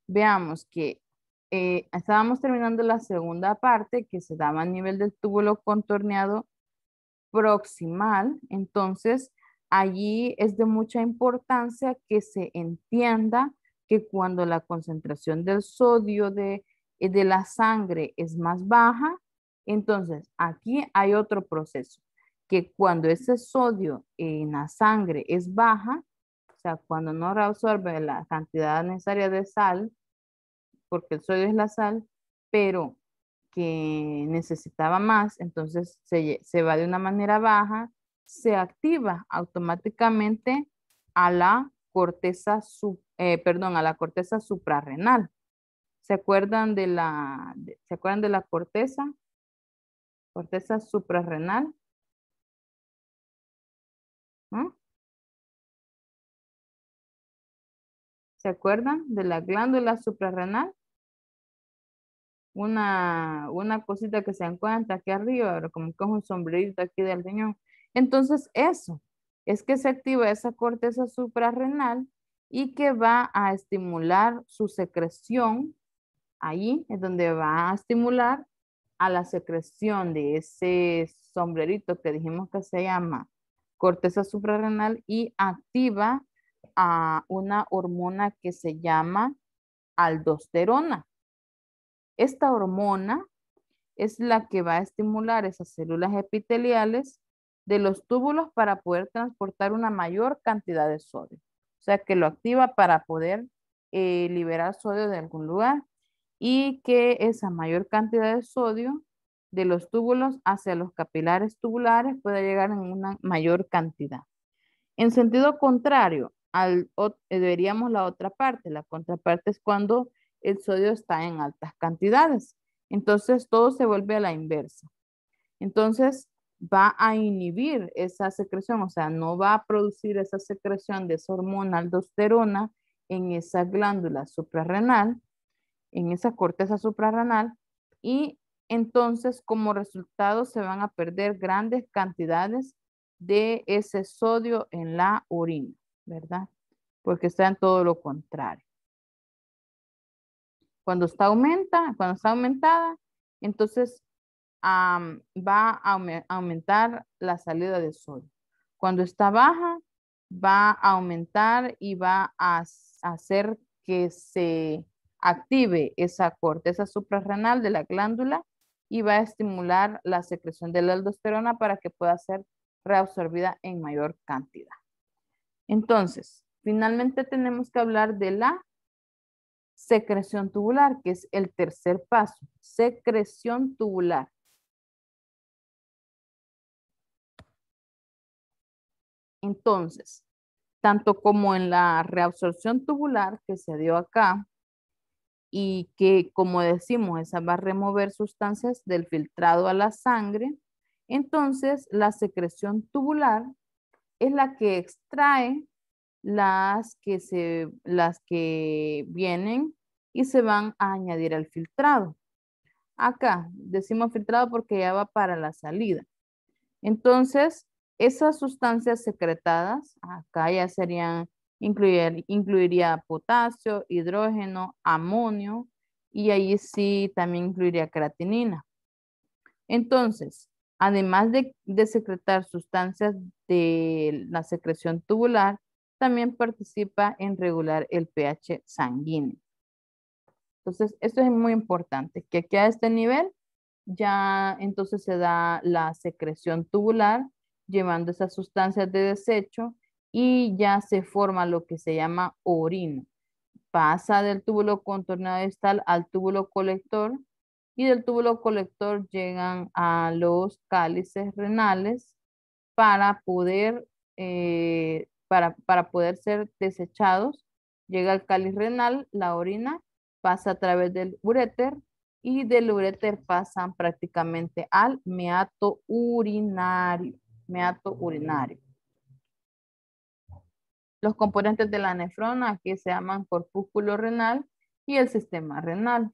Veamos que estábamos terminando la segunda parte que se daba a nivel del túbulo contorneado proximal. Entonces, allí es de mucha importancia que se entienda que cuando la concentración del sodio de la sangre es más baja, entonces aquí hay otro proceso, que cuando ese sodio en la sangre es baja, o sea, cuando no reabsorbe la cantidad necesaria de sal, porque el sodio es la sal, pero que necesitaba más, entonces se va de una manera baja, se activa automáticamente a la corteza, perdón, a la corteza suprarrenal. ¿Se acuerdan de ¿se acuerdan de la corteza? Corteza suprarrenal. ¿No? ¿Se acuerdan de la glándula suprarrenal? Una cosita que se encuentra aquí arriba, pero como que es un sombrerito aquí del riñón. Entonces, eso es que se activa esa corteza suprarrenal y que va a estimular su secreción. Ahí es donde va a estimular a la secreción de ese sombrerito que dijimos que se llama corteza suprarrenal y activa a una hormona que se llama aldosterona. Esta hormona es la que va a estimular esas células epiteliales de los túbulos para poder transportar una mayor cantidad de sodio. O sea, que lo activa para poder liberar sodio de algún lugar y que esa mayor cantidad de sodio de los túbulos hacia los capilares tubulares pueda llegar en una mayor cantidad. En sentido contrario, veríamos la otra parte. La contraparte es cuando el sodio está en altas cantidades. Entonces todo se vuelve a la inversa. Entonces va a inhibir esa secreción, o sea, no va a producir esa secreción de esa hormona aldosterona en esa glándula suprarrenal, en esa corteza suprarrenal, y entonces como resultado se van a perder grandes cantidades de ese sodio en la orina, ¿verdad? Porque está en todo lo contrario. Cuando está aumentada, entonces va a aumentar la salida de sodio. Cuando está baja, va a aumentar y va a hacer que se active esa corteza suprarrenal de la glándula y va a estimular la secreción de la aldosterona para que pueda ser reabsorbida en mayor cantidad. Entonces, finalmente tenemos que hablar de la secreción tubular, que es el tercer paso. Secreción tubular. Entonces, tanto como en la reabsorción tubular que se dio acá y que, como decimos, esa va a remover sustancias del filtrado a la sangre, entonces la secreción tubular es la que extrae las que vienen y se van a añadir al filtrado. Acá decimos filtrado porque ya va para la salida. Entonces, esas sustancias secretadas, acá ya serían, incluiría potasio, hidrógeno, amonio, y ahí sí también incluiría creatinina. Entonces, además de secretar sustancias de la secreción tubular, también participa en regular el pH sanguíneo. Entonces, esto es muy importante, que aquí a este nivel ya entonces se da la secreción tubular, llevando esas sustancias de desecho y ya se forma lo que se llama orina. Pasa del túbulo contorneado distal al túbulo colector y del túbulo colector llegan a los cálices renales para para poder ser desechados. Llega al cáliz renal, la orina pasa a través del uréter y del uréter pasan prácticamente al meato urinario. Meato urinario. Los componentes de la nefrona aquí se llaman corpúsculo renal y el sistema renal.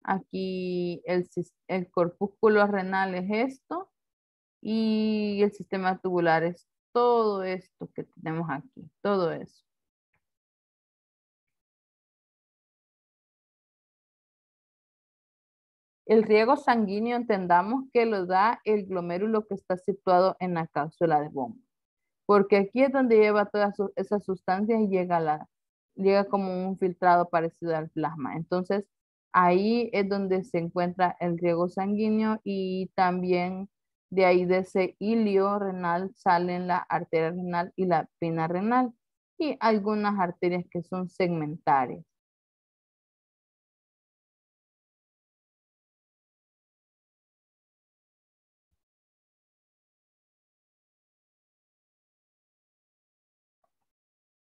Aquí el corpúsculo renal es esto y el sistema tubular es todo esto que tenemos aquí, todo eso. El riego sanguíneo entendamos que lo da el glomérulo que está situado en la cápsula de bomba, porque aquí es donde lleva todas esas sustancias y llega como un filtrado parecido al plasma. Entonces, ahí es donde se encuentra el riego sanguíneo y también de ahí de ese hilio renal salen la arteria renal y la vena renal y algunas arterias que son segmentarias.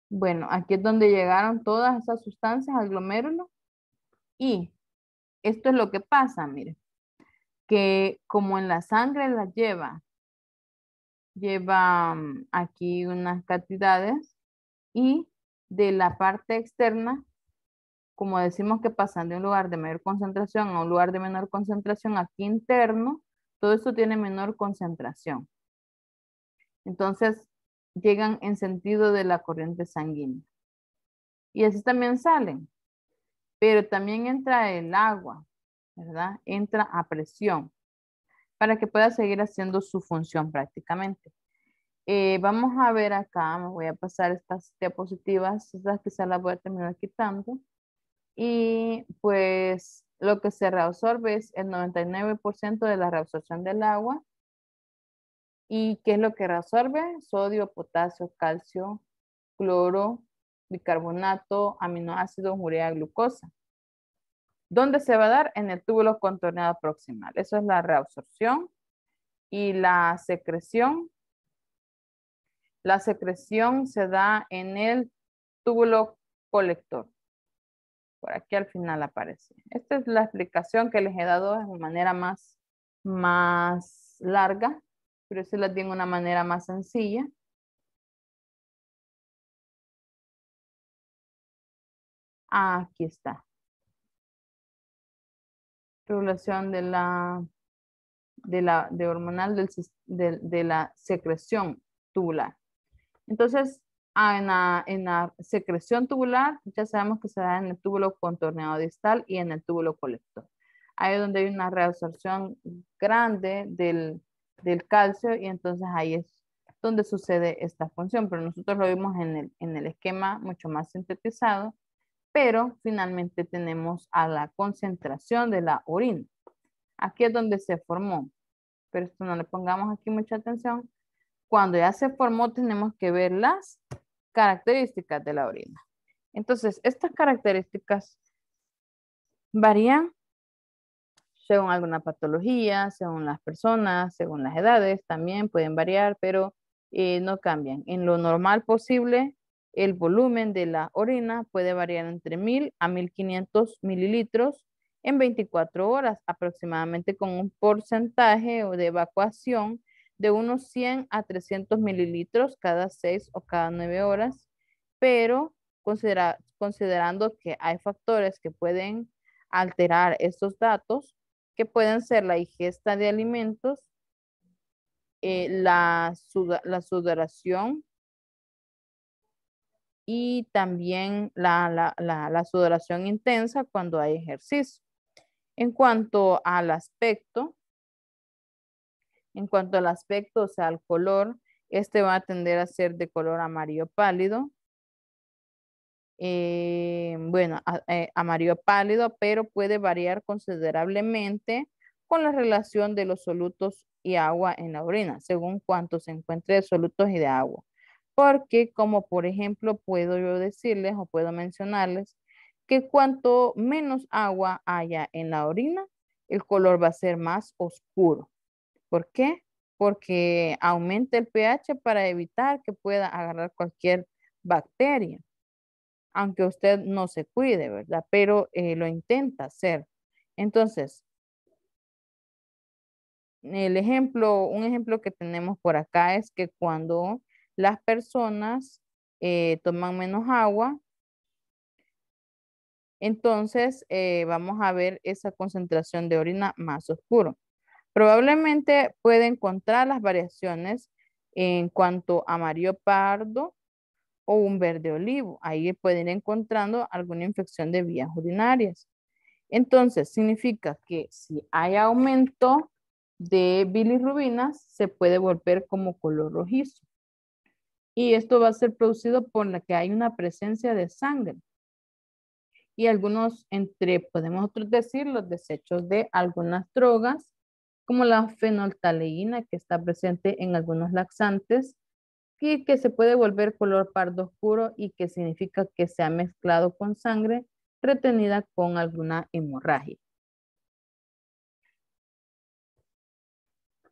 Bueno, aquí es donde llegaron todas esas sustancias al glomérulo y esto es lo que pasa, mire, que como en la sangre las lleva aquí unas cantidades y de la parte externa, como decimos que pasan de un lugar de mayor concentración a un lugar de menor concentración, aquí interno, todo eso tiene menor concentración. Entonces, llegan en sentido de la corriente sanguínea. Y así también salen, pero también entra el agua, ¿verdad? Entra a presión para que pueda seguir haciendo su función prácticamente. Vamos a ver acá, me voy a pasar estas diapositivas, estas quizás las voy a terminar quitando. Y pues lo que se reabsorbe es el 99% de la reabsorción del agua. ¿Y qué es lo que reabsorbe? Sodio, potasio, calcio, cloro, bicarbonato, aminoácidos, urea, glucosa. ¿Dónde se va a dar? En el túbulo contorneado proximal. Eso es la reabsorción y la secreción. La secreción se da en el túbulo colector. Por aquí al final aparece. Esta es la explicación que les he dado de manera más larga, pero se las di en una manera más sencilla. Aquí está. Regulación de hormonal de la secreción tubular. Entonces, en la secreción tubular, ya sabemos que se da en el túbulo contorneado distal y en el túbulo colector. Ahí es donde hay una reabsorción grande del calcio y entonces ahí es donde sucede esta función, pero nosotros lo vimos en el esquema mucho más sintetizado, pero finalmente tenemos a la concentración de la orina. Aquí es donde se formó, pero esto no le pongamos aquí mucha atención. Cuando ya se formó, tenemos que ver las características de la orina. Entonces, estas características varían según alguna patología, según las personas, según las edades, también pueden variar, pero no cambian. En lo normal posible, el volumen de la orina puede variar entre 1000 a 1500 mililitros en 24 horas, aproximadamente con un porcentaje de evacuación de unos 100 a 300 mililitros cada 6 o cada 9 horas, pero considerando que hay factores que pueden alterar estos datos, que pueden ser la ingesta de alimentos, la sudoración y también la sudoración intensa cuando hay ejercicio. En cuanto al aspecto, o sea, al color, este va a tender a ser de color amarillo pálido. Bueno, amarillo pálido, pero puede variar considerablemente con la relación de los solutos y agua en la orina, según cuánto se encuentre de solutos y de agua. Porque como por ejemplo puedo yo decirles o puedo mencionarles que cuanto menos agua haya en la orina, el color va a ser más oscuro. ¿Por qué? Porque aumenta el pH para evitar que pueda agarrar cualquier bacteria, aunque usted no se cuide, ¿verdad? Pero lo intenta hacer. Entonces, un ejemplo que tenemos por acá es que cuando las personas toman menos agua, entonces vamos a ver esa concentración de orina más oscuro. Probablemente puede encontrar las variaciones en cuanto a amarillo pardo o un verde olivo. Ahí pueden ir encontrando alguna infección de vías urinarias. Entonces, significa que si hay aumento de bilirrubinas, se puede volver como color rojizo. Y esto va a ser producido por la que hay una presencia de sangre. Y algunos, podemos nosotros decir, los desechos de algunas drogas, como la fenolftaleína, que está presente en algunos laxantes, y que se puede volver color pardo oscuro y que significa que se ha mezclado con sangre retenida con alguna hemorragia.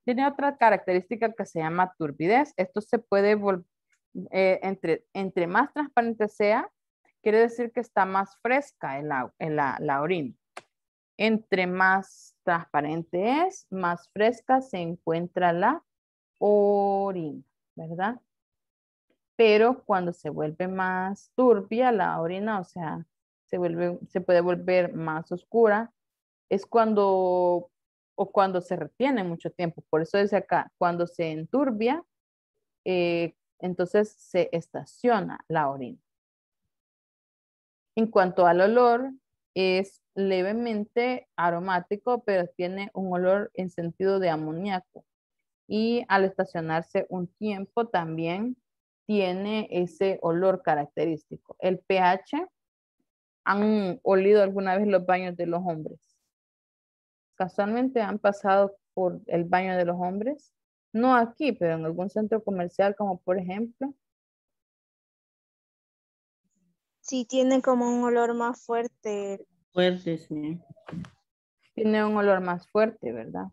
Tiene otra característica que se llama turbidez. Esto se puede volver, entre más transparente sea, quiere decir que está más fresca la orina. Entre más transparente es, más fresca se encuentra la orina, ¿verdad? Pero cuando se vuelve más turbia la orina, o sea, se puede volver más oscura, es cuando se retiene mucho tiempo. Por eso dice acá, cuando se enturbia, entonces se estaciona la orina. En cuanto al olor, es levemente aromático, pero tiene un olor en sentido de amoníaco. Y al estacionarse un tiempo también tiene ese olor característico. El pH, ¿han olido alguna vez los baños de los hombres? Casualmente han pasado por el baño de los hombres. No aquí, pero en algún centro comercial, como por ejemplo. Sí, tiene como un olor más fuerte. Fuerte, sí. Tiene un olor más fuerte, ¿verdad?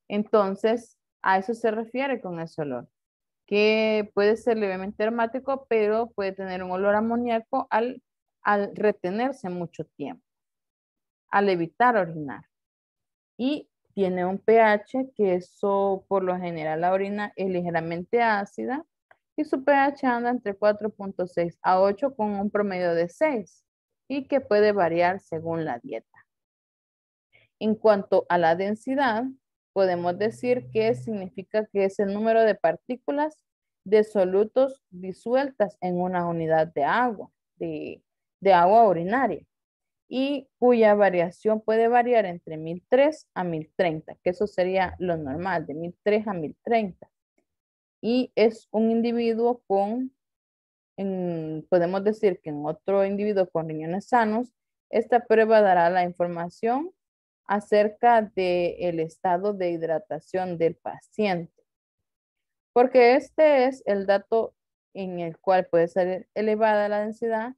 Entonces, a eso se refiere con ese olor, que puede ser levemente aromático, pero puede tener un olor amoníaco al retenerse mucho tiempo, al evitar orinar. Y tiene un pH que eso, por lo general, la orina es ligeramente ácida y su pH anda entre 4.6 a 8 con un promedio de 6 y que puede variar según la dieta. En cuanto a la densidad, podemos decir que significa que es el número de partículas de solutos disueltas en una unidad de agua, de agua urinaria, y cuya variación puede variar entre 1003 a 1030, que eso sería lo normal, de 1003 a 1030. Y es un individuo podemos decir que en otro individuo con riñones sanos, esta prueba dará la información acerca del estado de hidratación del paciente, porque este es el dato en el cual puede ser elevada la densidad,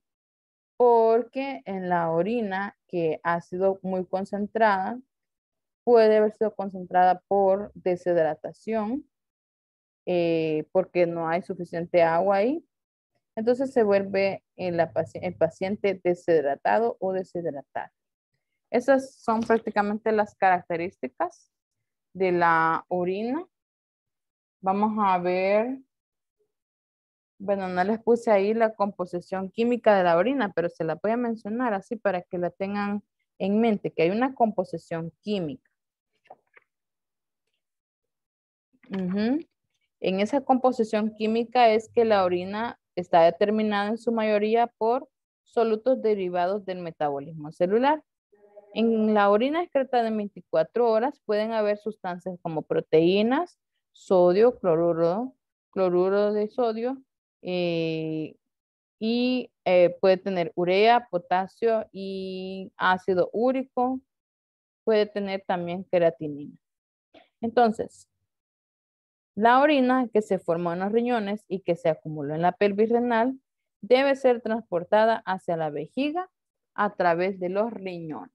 porque en la orina que ha sido muy concentrada, puede haber sido concentrada por deshidratación, porque no hay suficiente agua ahí. Entonces se vuelve el paciente deshidratado o deshidratado. Esas son prácticamente las características de la orina. Vamos a ver, bueno, no les puse ahí la composición química de la orina, pero se la voy a mencionar así para que la tengan en mente, que hay una composición química. Ujú. En esa composición química es que la orina está determinada en su mayoría por solutos derivados del metabolismo celular. En la orina excreta de 24 horas pueden haber sustancias como proteínas, sodio, cloruro de sodio, y puede tener urea, potasio y ácido úrico, puede tener también creatinina. Entonces, la orina que se formó en los riñones y que se acumuló en la pelvis renal debe ser transportada hacia la vejiga a través de los riñones.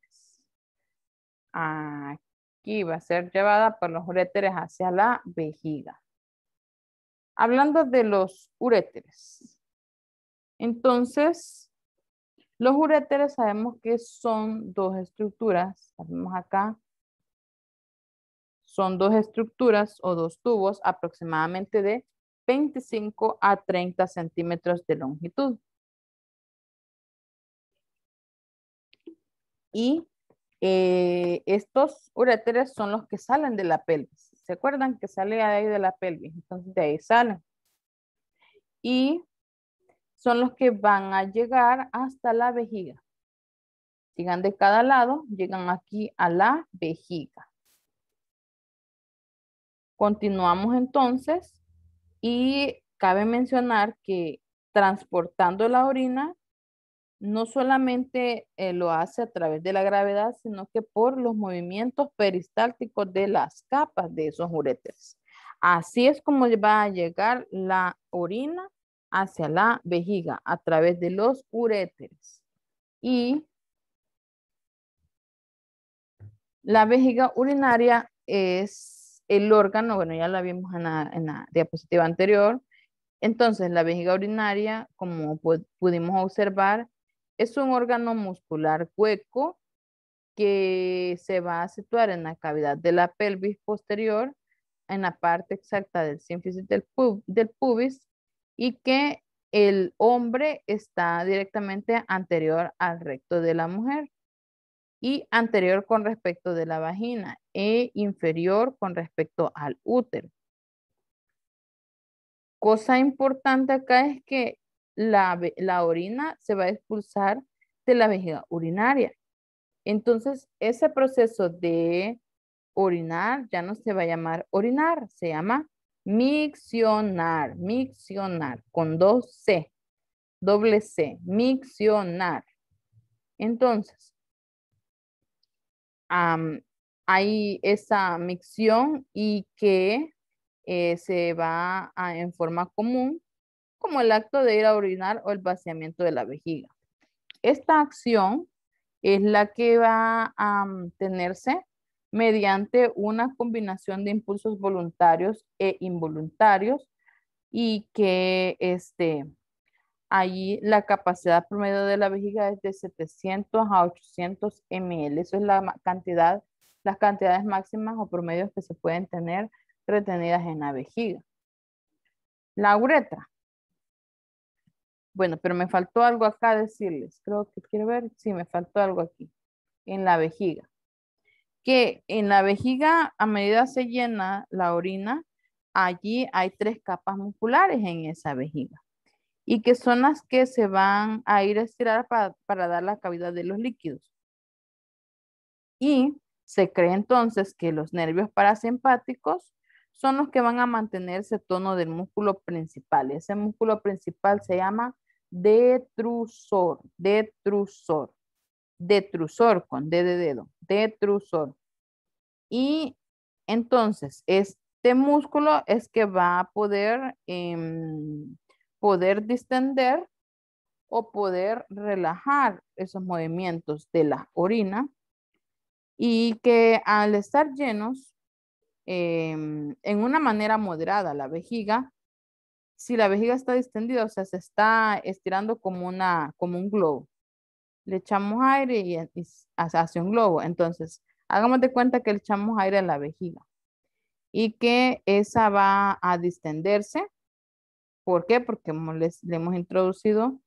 Aquí va a ser llevada por los uréteres hacia la vejiga. Hablando de los uréteres. Entonces, los uréteres sabemos que son dos estructuras. Sabemos acá. Son dos estructuras o dos tubos aproximadamente de 25 a 30 centímetros de longitud. Y estos uréteres son los que salen de la pelvis. ¿Se acuerdan que sale ahí de la pelvis? Entonces de ahí salen. Y son los que van a llegar hasta la vejiga. Sigan de cada lado, llegan aquí a la vejiga. Continuamos entonces y cabe mencionar que transportando la orina no solamente lo hace a través de la gravedad, sino que por los movimientos peristálticos de las capas de esos uréteres. Así es como va a llegar la orina hacia la vejiga a través de los uréteres. Y la vejiga urinaria es el órgano, bueno, ya la vimos en la diapositiva anterior. Entonces, la vejiga urinaria, como pudimos observar, es un órgano muscular hueco que se va a situar en la cavidad de la pelvis posterior, en la parte exacta del sínfisis del pubis, y que el hombre está directamente anterior al recto de la mujer y anterior con respecto de la vagina e inferior con respecto al útero. Cosa importante acá es que la orina se va a expulsar de la vejiga urinaria. Entonces, ese proceso de orinar ya no se va a llamar orinar, se llama miccionar, miccionar, con dos C, doble C, miccionar. Entonces, hay esa micción y que se va en forma común, como el acto de ir a orinar o el vaciamiento de la vejiga. Esta acción es la que va a tenerse mediante una combinación de impulsos voluntarios e involuntarios y que allí la capacidad promedio de la vejiga es de 700 a 800 ml. Eso es la cantidad, las cantidades máximas o promedios que se pueden tener retenidas en la vejiga. La uretra. Bueno, pero me faltó algo acá decirles. Creo que quiero ver. Sí, me faltó algo aquí. En la vejiga. Que en la vejiga, a medida se llena la orina, allí hay 3 capas musculares en esa vejiga. Y que son las que se van a ir a estirar para dar la cavidad de los líquidos. Y se cree entonces que los nervios parasimpáticos son los que van a mantener ese tono del músculo principal. Ese músculo principal se llama detrusor, detrusor, detrusor con D de dedo, detrusor. Y entonces este músculo es que va a poder distender o poder relajar esos movimientos de la orina y que al estar llenos en una manera moderada la vejiga, si la vejiga está distendida, o sea, se está estirando como un globo, le echamos aire y hace un globo. Entonces, hagamos de cuenta que le echamos aire a la vejiga y que esa va a distenderse. ¿Por qué? Porque le hemos introducido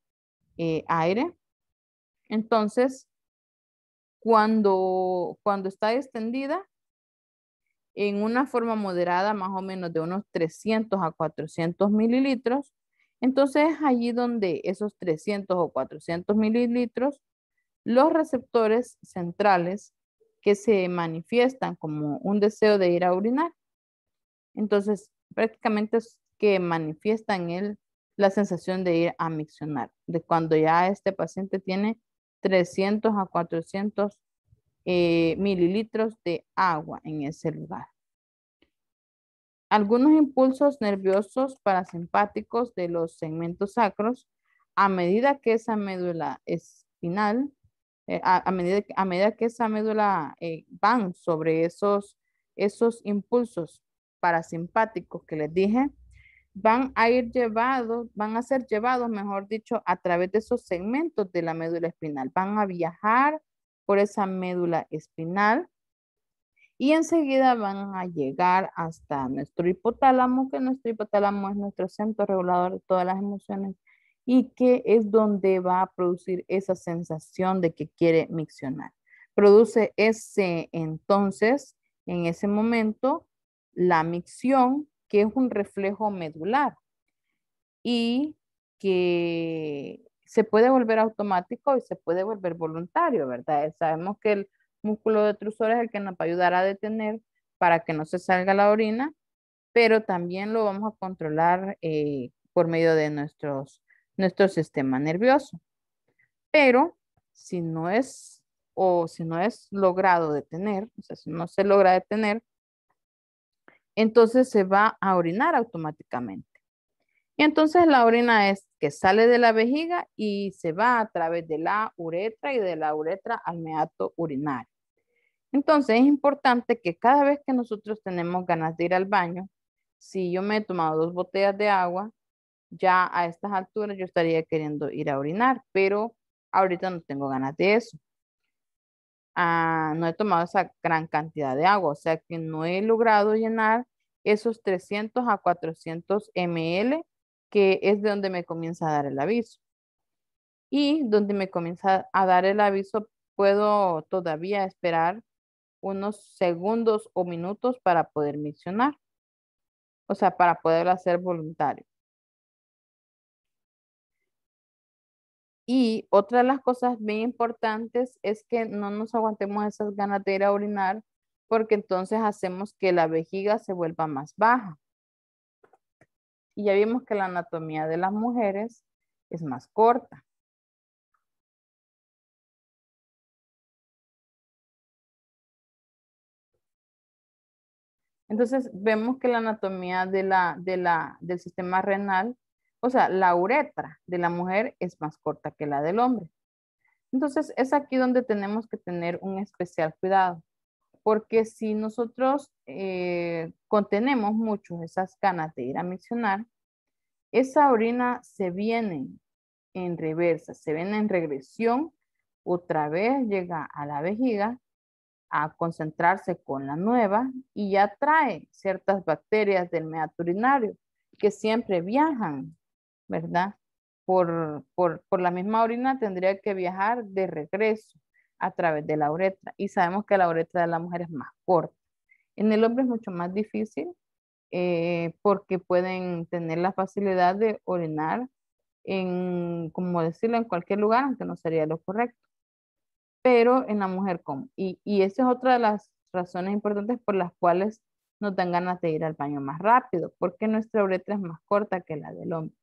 aire. Entonces, cuando está extendida en una forma moderada, más o menos de unos 300 a 400 mililitros, entonces es allí donde esos 300 o 400 mililitros, los receptores centrales que se manifiestan como un deseo de ir a orinar, entonces prácticamente es que manifiestan la sensación de ir a miccionar, de cuando ya este paciente tiene 300 a 400 mililitros de agua en ese lugar. Algunos impulsos nerviosos parasimpáticos de los segmentos sacros, a medida que esa médula espinal, a medida que esa médula van sobre esos impulsos parasimpáticos que les dije, van a ser llevados, mejor dicho, a través de esos segmentos de la médula espinal. Van a viajar por esa médula espinal y enseguida van a llegar hasta nuestro hipotálamo, que nuestro hipotálamo es nuestro centro regulador de todas las emociones y que es donde va a producir esa sensación de que quiere miccionar. Produce entonces, en ese momento, la micción, que es un reflejo medular y que se puede volver automático y se puede volver voluntario, ¿verdad? Sabemos que el músculo detrusor es el que nos va a ayudar a detener para que no se salga la orina, pero también lo vamos a controlar por medio de nuestro sistema nervioso. Pero si no es, o si no es logrado detener, o sea, si no se logra detener, entonces se va a orinar automáticamente. Y entonces la orina es que sale de la vejiga y se va a través de la uretra y de la uretra al meato urinario. Entonces es importante que cada vez que nosotros tenemos ganas de ir al baño, si yo me he tomado 2 botellas de agua, ya a estas alturas yo estaría queriendo ir a orinar, pero ahorita no tengo ganas de eso. No he tomado esa gran cantidad de agua, o sea que no he logrado llenar esos 300 a 400 ml, que es de donde me comienza a dar el aviso. Y donde me comienza a dar el aviso, puedo todavía esperar unos segundos o minutos para poder miccionar, o sea, para poder hacer voluntario. Y otra de las cosas bien importantes es que no nos aguantemos esas ganas de ir a orinar, porque entonces hacemos que la vejiga se vuelva más baja. Y ya vimos que la anatomía de las mujeres es más corta. Entonces vemos que la anatomía del sistema renal, o sea, la uretra de la mujer es más corta que la del hombre. Entonces es aquí donde tenemos que tener un especial cuidado, porque si nosotros contenemos mucho esas ganas de ir a miccionar, esa orina se viene en reversa, se viene en regresión, otra vez llega a la vejiga a concentrarse con la nueva y ya trae ciertas bacterias del meato urinario que siempre viajan, ¿verdad? Por la misma orina tendría que viajar de regreso a través de la uretra y sabemos que la uretra de la mujer es más corta. En el hombre es mucho más difícil porque pueden tener la facilidad de orinar en, como decirlo, en cualquier lugar, aunque no sería lo correcto, pero en la mujer como. Y esa es otra de las razones importantes por las cuales nos dan ganas de ir al baño más rápido, porque nuestra uretra es más corta que la del hombre.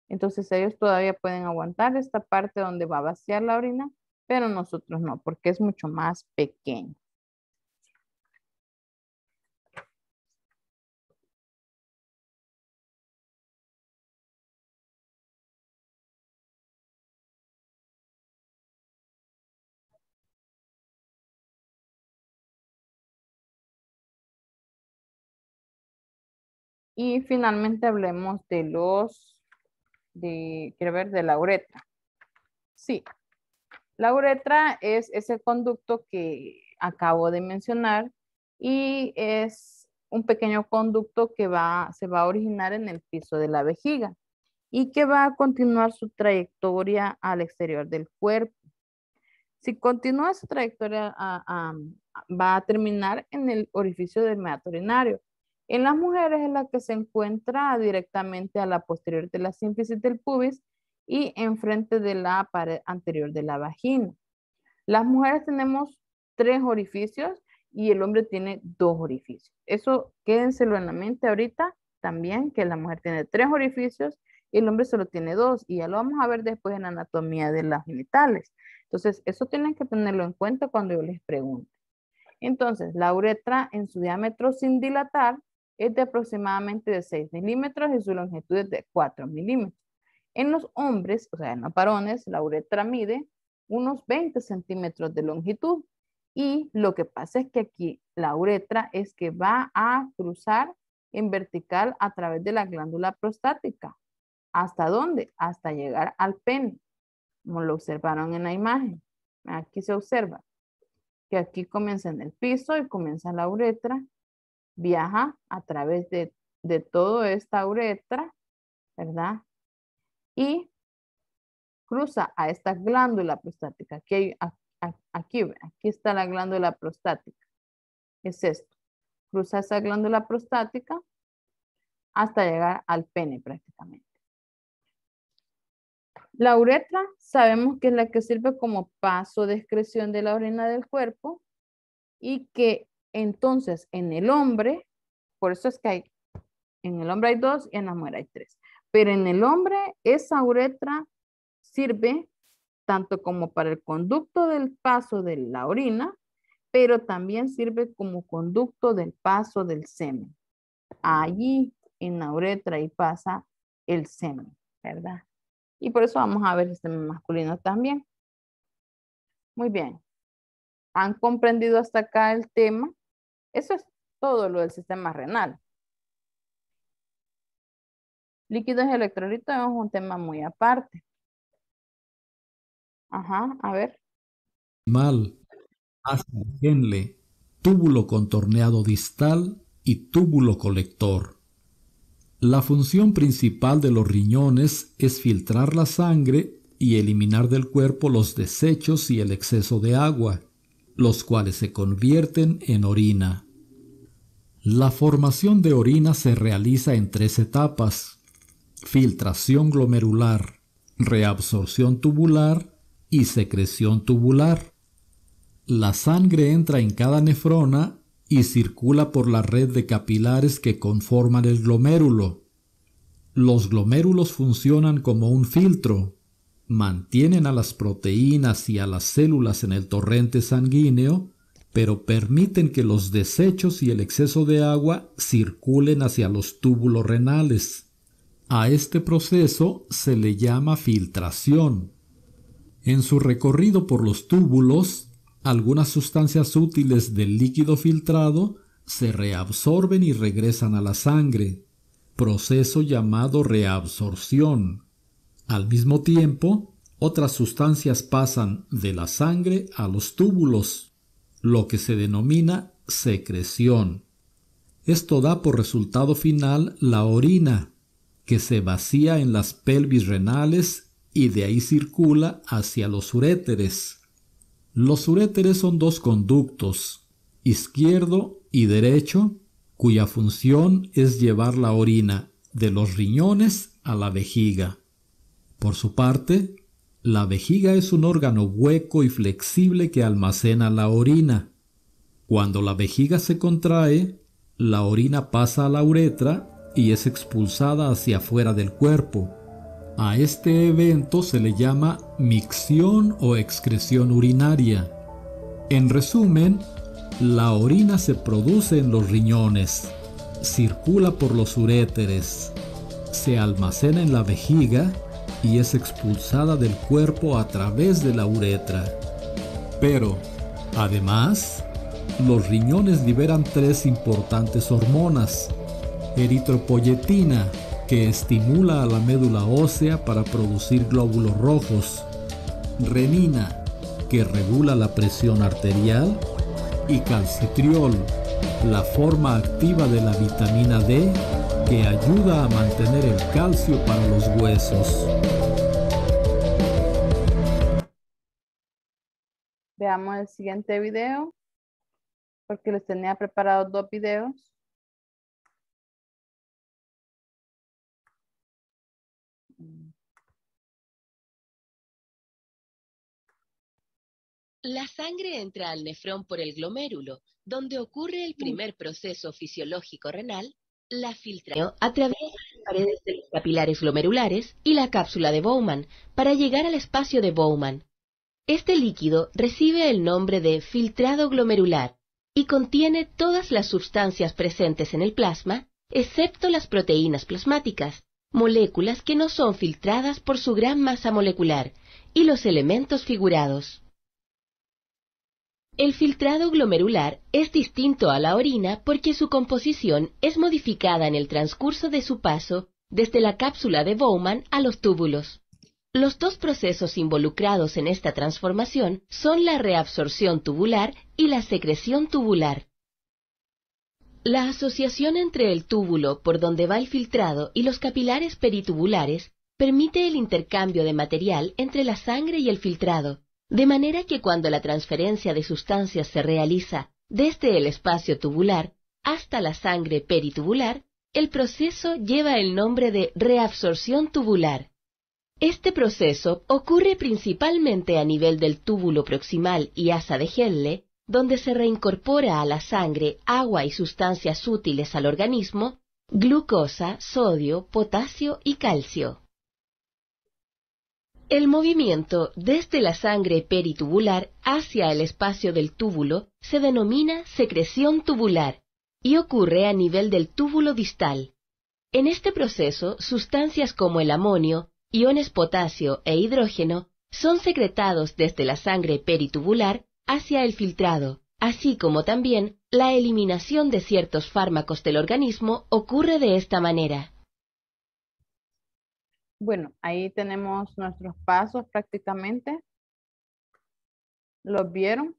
Entonces ellos todavía pueden aguantar esta parte donde va a vaciar la orina, pero nosotros no, porque es mucho más pequeño. Y finalmente hablemos quiero ver, de la uretra. Sí, la uretra es ese conducto que acabo de mencionar y es un pequeño conducto que se va a originar en el piso de la vejiga y que va a continuar su trayectoria al exterior del cuerpo. Si continúa su trayectoria, va a terminar en el orificio del meato urinario. En las mujeres es la que se encuentra directamente a la posterior de la sínfisis del pubis y enfrente de la pared anterior de la vagina. Las mujeres tenemos 3 orificios y el hombre tiene 2 orificios. Eso quédenselo en la mente ahorita también, que la mujer tiene 3 orificios y el hombre solo tiene 2. Y ya lo vamos a ver después en la anatomía de las genitales. Entonces, eso tienen que tenerlo en cuenta cuando yo les pregunte. Entonces, la uretra en su diámetro sin dilatar es de aproximadamente de 6 milímetros y su longitud es de 4 milímetros. En los hombres, o sea, en los varones, la uretra mide unos 20 centímetros de longitud. Y lo que pasa es que aquí la uretra es que va a cruzar en vertical a través de la glándula prostática. ¿Hasta dónde? Hasta llegar al pene, como lo observaron en la imagen. Aquí se observa que aquí comienza en el piso y comienza la uretra, viaja a través de toda esta uretra, ¿verdad? Y cruza a esta glándula prostática. Aquí está la glándula prostática. Es esto. Cruza esa glándula prostática hasta llegar al pene prácticamente. La uretra sabemos que es la que sirve como paso de excreción de la orina del cuerpo y que entonces en el hombre, por eso es que en el hombre hay dos y en la mujer hay tres, pero en el hombre esa uretra sirve tanto como para el conducto del paso de la orina, pero también sirve como conducto del paso del semen. Allí en la uretra y pasa el semen, ¿verdad? Y por eso vamos a ver el sistema masculino también. Muy bien. ¿Han comprendido hasta acá el tema? Eso es todo lo del sistema renal. Líquidos electrolitos es un tema muy aparte. Ajá, a ver. Mal, asa Henle, túbulo contorneado distal y túbulo colector. La función principal de los riñones es filtrar la sangre y eliminar del cuerpo los desechos y el exceso de agua, los cuales se convierten en orina. La formación de orina se realiza en 3 etapas: filtración glomerular, reabsorción tubular y secreción tubular. La sangre entra en cada nefrona y circula por la red de capilares que conforman el glomérulo. Los glomérulos funcionan como un filtro, mantienen a las proteínas y a las células en el torrente sanguíneo, pero permiten que los desechos y el exceso de agua circulen hacia los túbulos renales. A este proceso se le llama filtración. En su recorrido por los túbulos, algunas sustancias útiles del líquido filtrado se reabsorben y regresan a la sangre, proceso llamado reabsorción. Al mismo tiempo, otras sustancias pasan de la sangre a los túbulos, lo que se denomina secreción. Esto da por resultado final la orina, que se vacía en las pelvis renales y de ahí circula hacia los uréteres. Los uréteres son 2 conductos, izquierdo y derecho, cuya función es llevar la orina de los riñones a la vejiga. Por su parte, la vejiga es un órgano hueco y flexible que almacena la orina. Cuando la vejiga se contrae, la orina pasa a la uretra y es expulsada hacia afuera del cuerpo. A este evento se le llama micción o excreción urinaria. En resumen, la orina se produce en los riñones, circula por los uréteres, se almacena en la vejiga y es expulsada del cuerpo a través de la uretra. Pero, además, los riñones liberan 3 importantes hormonas: eritropoyetina, que estimula a la médula ósea para producir glóbulos rojos; renina, que regula la presión arterial; y calcitriol, la forma activa de la vitamina D, que ayuda a mantener el calcio para los huesos. Veamos el siguiente video, porque les tenía preparados 2 videos. La sangre entra al nefrón por el glomérulo, donde ocurre el primer proceso fisiológico renal, la filtración a través de las paredes de los capilares glomerulares y la cápsula de Bowman para llegar al espacio de Bowman. Este líquido recibe el nombre de filtrado glomerular y contiene todas las sustancias presentes en el plasma, excepto las proteínas plasmáticas, moléculas que no son filtradas por su gran masa molecular, y los elementos figurados. El filtrado glomerular es distinto a la orina porque su composición es modificada en el transcurso de su paso desde la cápsula de Bowman a los túbulos. Los 2 procesos involucrados en esta transformación son la reabsorción tubular y la secreción tubular. La asociación entre el túbulo por donde va el filtrado y los capilares peritubulares permite el intercambio de material entre la sangre y el filtrado, de manera que cuando la transferencia de sustancias se realiza desde el espacio tubular hasta la sangre peritubular, el proceso lleva el nombre de reabsorción tubular. Este proceso ocurre principalmente a nivel del túbulo proximal y asa de Henle, donde se reincorpora a la sangre agua y sustancias útiles al organismo, glucosa, sodio, potasio y calcio. El movimiento desde la sangre peritubular hacia el espacio del túbulo se denomina secreción tubular y ocurre a nivel del túbulo distal. En este proceso, sustancias como el amonio, iones potasio e hidrógeno son secretados desde la sangre peritubular hacia el filtrado, así como también la eliminación de ciertos fármacos del organismo ocurre de esta manera. Bueno, ahí tenemos nuestros pasos prácticamente. ¿Los vieron?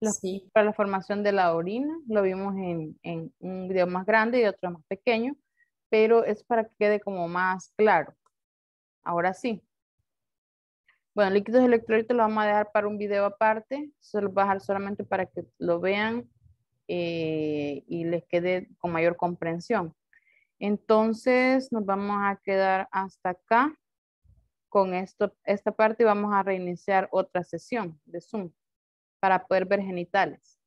Sí. Para la formación de la orina, lo vimos en un video más grande y otro más pequeño, pero es para que quede como más claro. Ahora sí. Bueno, líquidos electrolitos lo vamos a dejar para un video aparte, se los voy a dejar solamente para que lo vean y les quede con mayor comprensión. Entonces nos vamos a quedar hasta acá con esta parte y vamos a reiniciar otra sesión de Zoom para poder ver genitales.